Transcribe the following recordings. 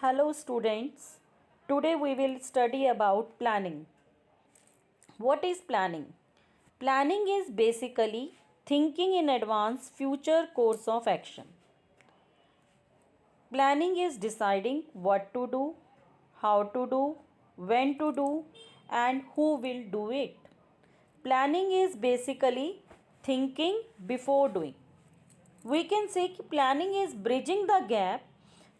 Hello students. Today we will study about planning. What is planning? Planning is basically thinking in advance future course of action. Planning is deciding what to do, how to do, when to do and who will do it. Planning is basically thinking before doing. We can say planning is bridging the gap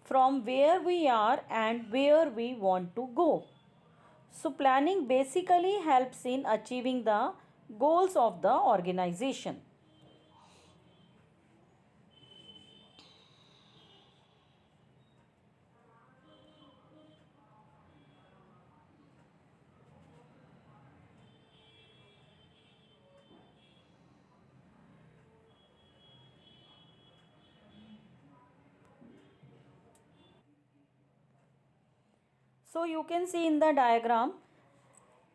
from where we are and where we want to go. So, planning basically helps in achieving the goals of the organization. So, you can see in the diagram,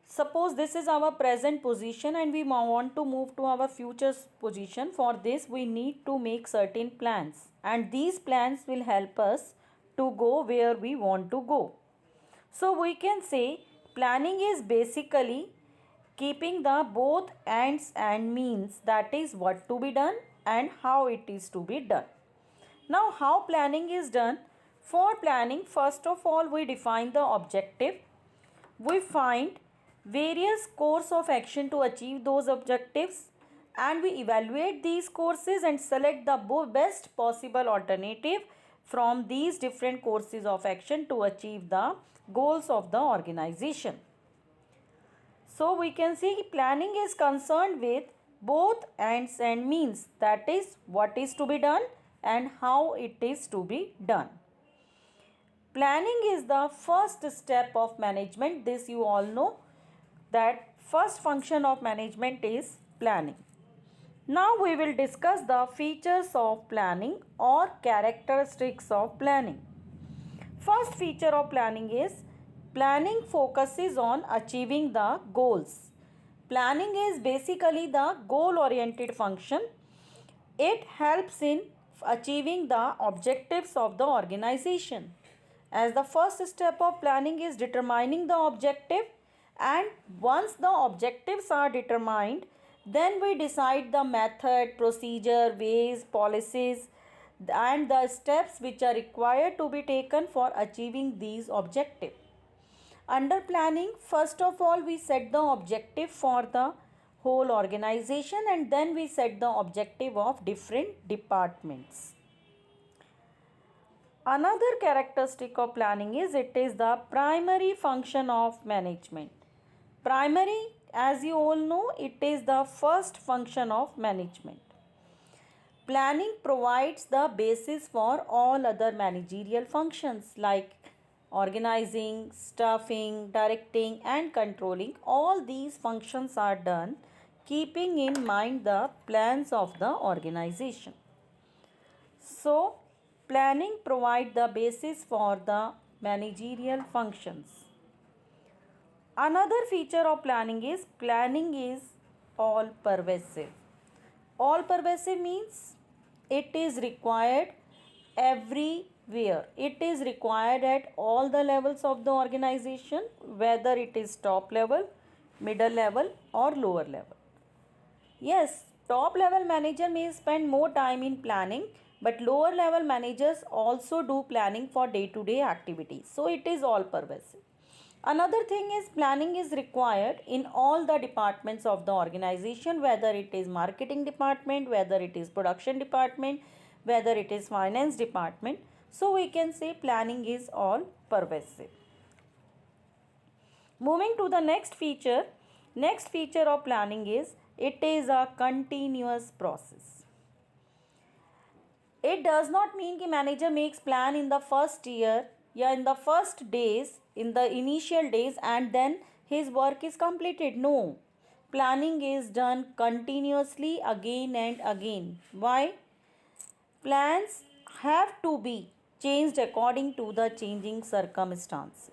suppose this is our present position and we want to move to our future position. For this, we need to make certain plans, and these plans will help us to go where we want to go. So, we can say planning is basically keeping the both ends and means, that is what to be done and how it is to be done. Now, how planning is done? For planning, first of all, we define the objective. We find various course of action to achieve those objectives, and we evaluate these courses and select the best possible alternative from these different courses of action to achieve the goals of the organization. So we can see planning is concerned with both ends and means, that is what is to be done and how it is to be done. Planning is the first step of management. This you all know, that first function of management is planning. Now we will discuss the features of planning or characteristics of planning. First feature of planning is planning focuses on achieving the goals. Planning is basically the goal oriented function. It helps in achieving the objectives of the organization. As the first step of planning is determining the objective, and once the objectives are determined, then we decide the method, procedure, ways, policies and the steps which are required to be taken for achieving these objectives. Under planning, first of all, we set the objective for the whole organization, and then we set the objective of different departments. Another characteristic of planning is it is the primary function of management. Primary, as you all know, it is the first function of management. Planning provides the basis for all other managerial functions like organizing, staffing, directing and controlling. All these functions are done keeping in mind the plans of the organization. So, planning provides the basis for the managerial functions. Another feature of planning is all pervasive. All pervasive means it is required everywhere. It is required at all the levels of the organization, whether it is top level, middle level or lower level. Yes, top level manager may spend more time in planning, but lower level managers also do planning for day-to-day activities. So it is all pervasive. Another thing is planning is required in all the departments of the organization, whether it is marketing department, whether it is production department, whether it is finance department. So we can say planning is all pervasive. Moving to the next feature of planning is it is a continuous process. It does not mean that manager makes plan in the first year, in the first days, in the initial days, and then his work is completed. No. Planning is done continuously again and again. Why? Plans have to be changed according to the changing circumstances.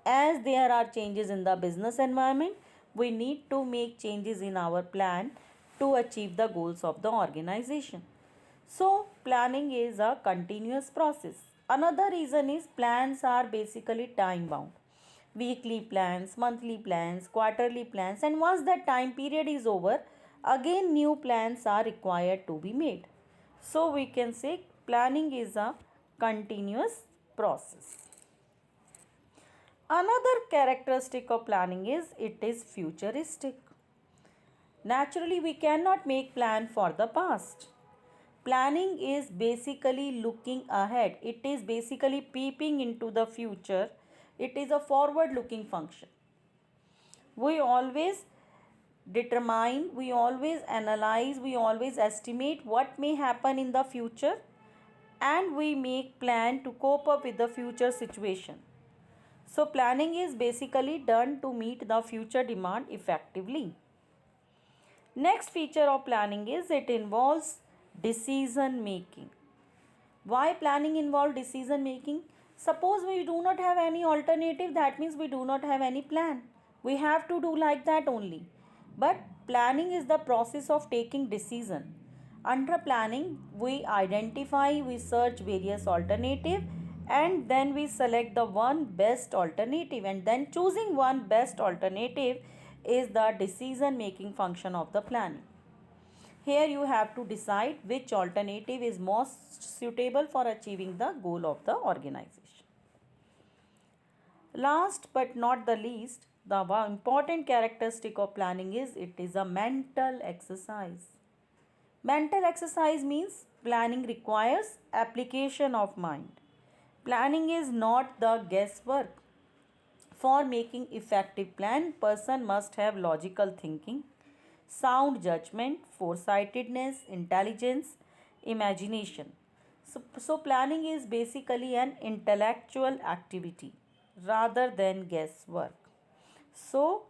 As there are changes in the business environment, we need to make changes in our plan to achieve the goals of the organization. So, planning is a continuous process. Another reason is plans are basically time bound. Weekly plans, monthly plans, quarterly plans, and once that time period is over, again new plans are required to be made. So, we can say planning is a continuous process. Another characteristic of planning is it is futuristic. Naturally, we cannot make plan for the past. Planning is basically looking ahead. It is basically peeping into the future. It is a forward looking function. We always determine, we always analyze, we always estimate what may happen in the future, and we make plan to cope up with the future situation. So planning is basically done to meet the future demand effectively. Next feature of planning is it involves decision making. Why planning involves decision making? Suppose we do not have any alternative, that means we do not have any plan. We have to do like that only. But planning is the process of taking decision. Under planning, we identify, we search various alternative, and then we select the one best alternative, and then choosing one best alternative is the decision making function of the planning. Here you have to decide which alternative is most suitable for achieving the goal of the organization. Last but not the least, the important characteristic of planning is it is a mental exercise. Mental exercise means planning requires application of mind. Planning is not the guesswork. For making effective plan, person must have logical thinking, sound judgment, foresightedness, intelligence, imagination. So planning is basically an intellectual activity rather than guesswork. So,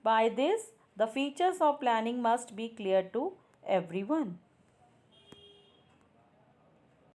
by this, the features of planning must be clear to everyone.